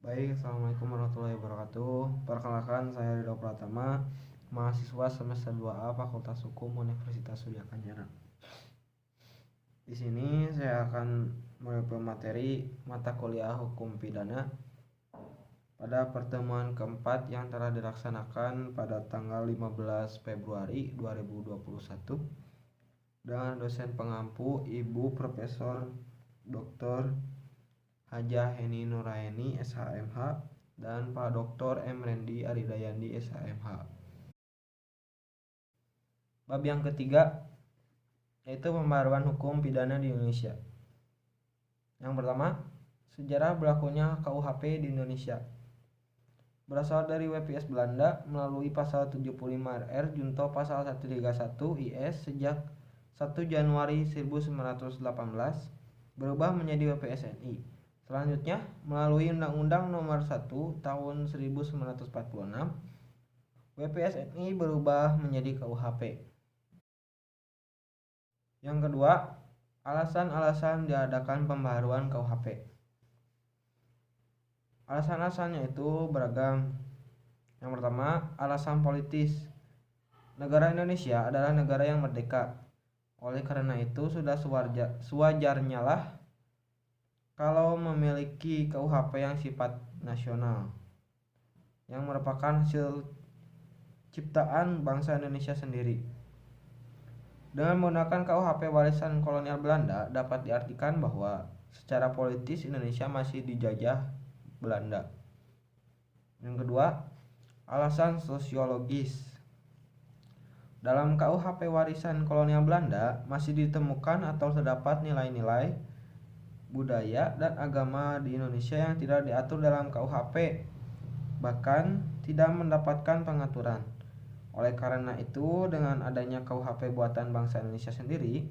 Baik, Assalamualaikum warahmatullahi wabarakatuh. Perkenalkan, saya Ridho Pratama, mahasiswa semester 2A Fakultas Hukum Universitas Surya Kencana. Di sini saya akan mereview materi mata kuliah Hukum Pidana pada pertemuan keempat yang telah dilaksanakan pada tanggal 15 Februari 2021 dengan dosen pengampu Ibu Profesor Dr. Hajah Heni Nuraini SHMH dan Pak Dr. M. Rendi Aridayandi SHMH. Bab yang ketiga yaitu pembaharuan hukum pidana di Indonesia. Yang pertama, sejarah berlakunya KUHP di Indonesia. Berasal dari WPS Belanda melalui pasal 75 RR Junto pasal 131 IS sejak 1 Januari 1918 berubah menjadi WPS NI. Selanjutnya, melalui Undang-Undang Nomor 1 Tahun 1946, WPS NI berubah menjadi KUHP. Yang kedua, alasan-alasan diadakan pembaharuan KUHP. Alasan-alasannya itu beragam. Yang pertama, alasan politis. Negara Indonesia adalah negara yang merdeka. Oleh karena itu, sudah sewajarnya lah kalau memiliki KUHP yang sifat nasional, yang merupakan hasil ciptaan bangsa Indonesia sendiri. Dengan menggunakan KUHP warisan kolonial Belanda, dapat diartikan bahwa secara politis Indonesia masih dijajah Belanda. Yang kedua, alasan sosiologis. Dalam KUHP warisan kolonial Belanda masih ditemukan atau terdapat nilai-nilai budaya dan agama di Indonesia yang tidak diatur dalam KUHP, bahkan tidak mendapatkan pengaturan. Oleh karena itu, dengan adanya KUHP buatan bangsa Indonesia sendiri,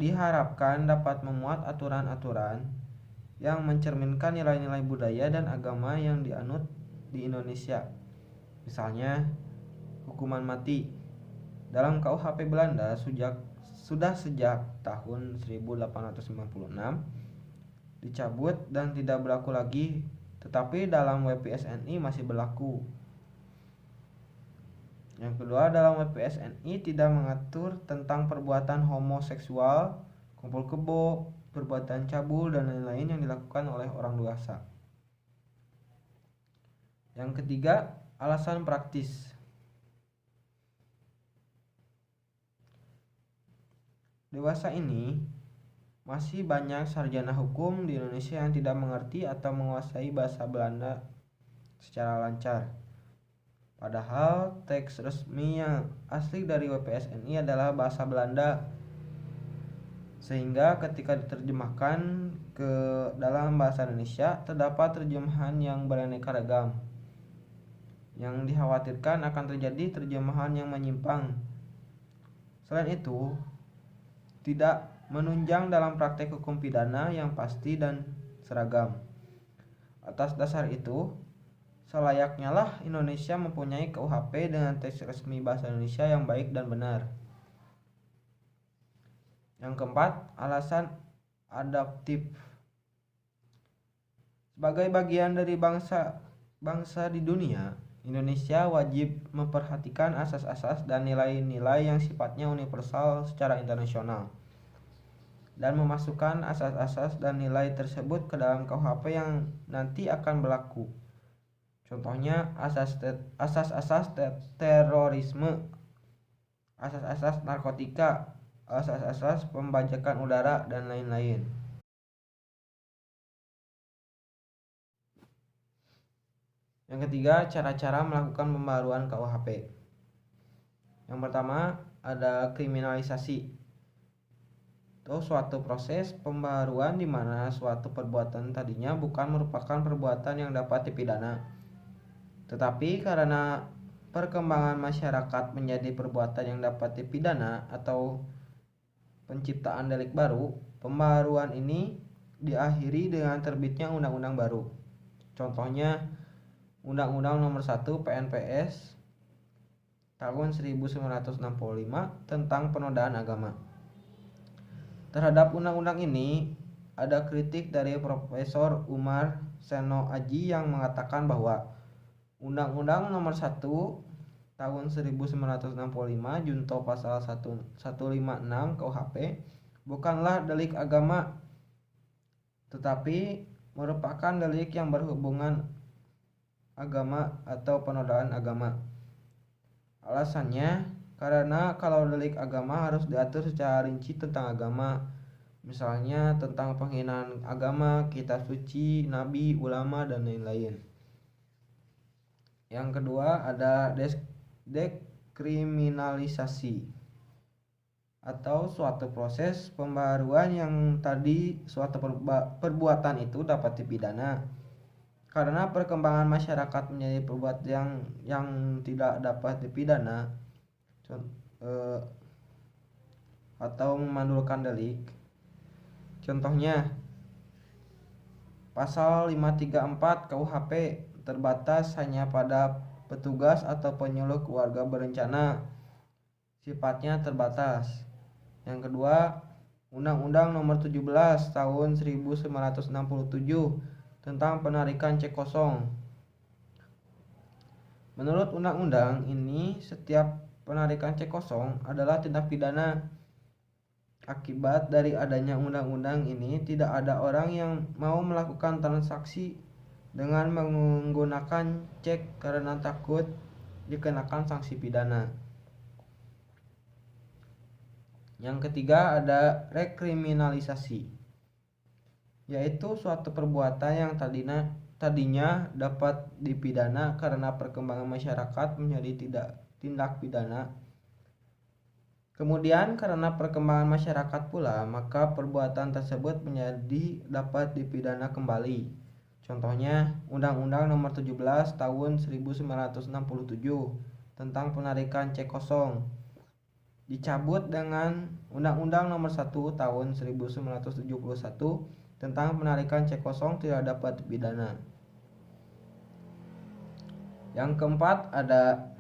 diharapkan dapat memuat aturan-aturan yang mencerminkan nilai-nilai budaya dan agama yang dianut di Indonesia. Misalnya, hukuman mati. Dalam KUHP Belanda sudah sejak tahun 1896 dicabut dan tidak berlaku lagi, tetapi dalam WPS NI masih berlaku. Yang kedua, dalam WPS NI tidak mengatur tentang perbuatan homoseksual, kumpul kebo, perbuatan cabul, dan lain-lain yang dilakukan oleh orang dewasa. Yang ketiga, alasan praktis. Dewasa ini masih banyak sarjana hukum di Indonesia yang tidak mengerti atau menguasai bahasa Belanda secara lancar. Padahal teks resmi yang asli dari WPS NI adalah bahasa Belanda. Sehingga ketika diterjemahkan ke dalam bahasa Indonesia terdapat terjemahan yang beraneka ragam. Yang dikhawatirkan akan terjadi terjemahan yang menyimpang. Selain itu, tidak menunjang dalam praktek hukum pidana yang pasti dan seragam. Atas dasar itu, selayaknya lah Indonesia mempunyai KUHP dengan teks resmi bahasa Indonesia yang baik dan benar. Yang keempat, alasan adaptif. Sebagai bagian dari bangsa di dunia, Indonesia wajib memperhatikan asas-asas dan nilai-nilai yang sifatnya universal secara internasional dan memasukkan asas-asas dan nilai tersebut ke dalam KUHP yang nanti akan berlaku. Contohnya asas-asas terorisme, asas-asas narkotika, asas-asas pembajakan udara, dan lain-lain. Yang ketiga, cara-cara melakukan pembaharuan KUHP. Yang pertama, ada kriminalisasi. Itu suatu proses pembaharuan di mana suatu perbuatan tadinya bukan merupakan perbuatan yang dapat dipidana. Tetapi karena perkembangan masyarakat menjadi perbuatan yang dapat dipidana atau penciptaan delik baru, pembaharuan ini diakhiri dengan terbitnya undang-undang baru. Contohnya, Undang-Undang Nomor 1 PNPS tahun 1965 tentang penodaan agama. Terhadap undang-undang ini ada kritik dari Profesor Umar Seno Aji yang mengatakan bahwa Undang-Undang Nomor 1 Tahun 1965 Junto Pasal 156 KUHP bukanlah delik agama, tetapi merupakan delik yang berhubungan agama atau penodaan agama. Alasannya karena kalau delik agama harus diatur secara rinci tentang agama, misalnya tentang penghinaan agama, kitab suci, nabi, ulama, dan lain-lain. Yang kedua ada dekriminalisasi atau suatu proses pembaharuan yang tadi suatu perbuatan itu dapat dipidana karena perkembangan masyarakat menjadi perbuatan yang tidak dapat dipidana atau memandulkan delik. Contohnya pasal 534 KUHP terbatas hanya pada petugas atau penyuluh keluarga berencana, sifatnya terbatas. Yang kedua, Undang-Undang Nomor 17 Tahun 1967 tentang penarikan cek kosong. Menurut undang-undang ini, setiap penarikan cek kosong adalah tindak pidana. Akibat dari adanya undang-undang ini, tidak ada orang yang mau melakukan transaksi dengan menggunakan cek karena takut dikenakan sanksi pidana. Yang ketiga ada rekriminalisasi, yaitu suatu perbuatan yang tadinya dapat dipidana karena perkembangan masyarakat menjadi tindak pidana. Kemudian karena perkembangan masyarakat pula, maka perbuatan tersebut menjadi dapat dipidana kembali. Contohnya Undang-Undang Nomor 17 Tahun 1967 tentang penarikan cek kosong dicabut dengan Undang-Undang Nomor 1 Tahun 1971 tentang penarikan cek kosong tidak dapat dipidana. Yang keempat ada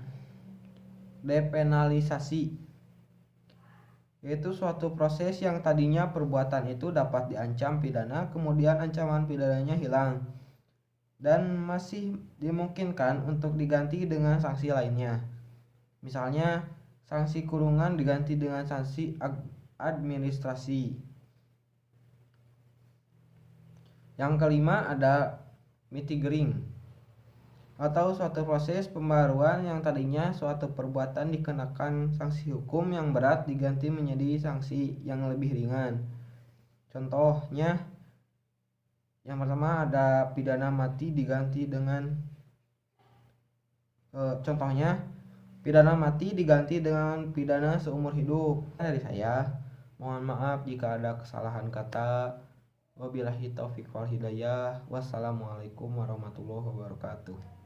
depenalisasi, yaitu suatu proses yang tadinya perbuatan itu dapat diancam pidana, kemudian ancaman pidananya hilang dan masih dimungkinkan untuk diganti dengan sanksi lainnya. Misalnya sanksi kurungan diganti dengan sanksi administrasi. Yang kelima ada mitigering, atau suatu proses pembaruan yang tadinya suatu perbuatan dikenakan sanksi hukum yang berat diganti menjadi sanksi yang lebih ringan. Contohnya yang pertama ada pidana mati diganti dengan pidana seumur hidup. Dari saya, mohon maaf jika ada kesalahan kata. Wabillahi taufiq wal hidayah. Wassalamualaikum warahmatullahi wabarakatuh.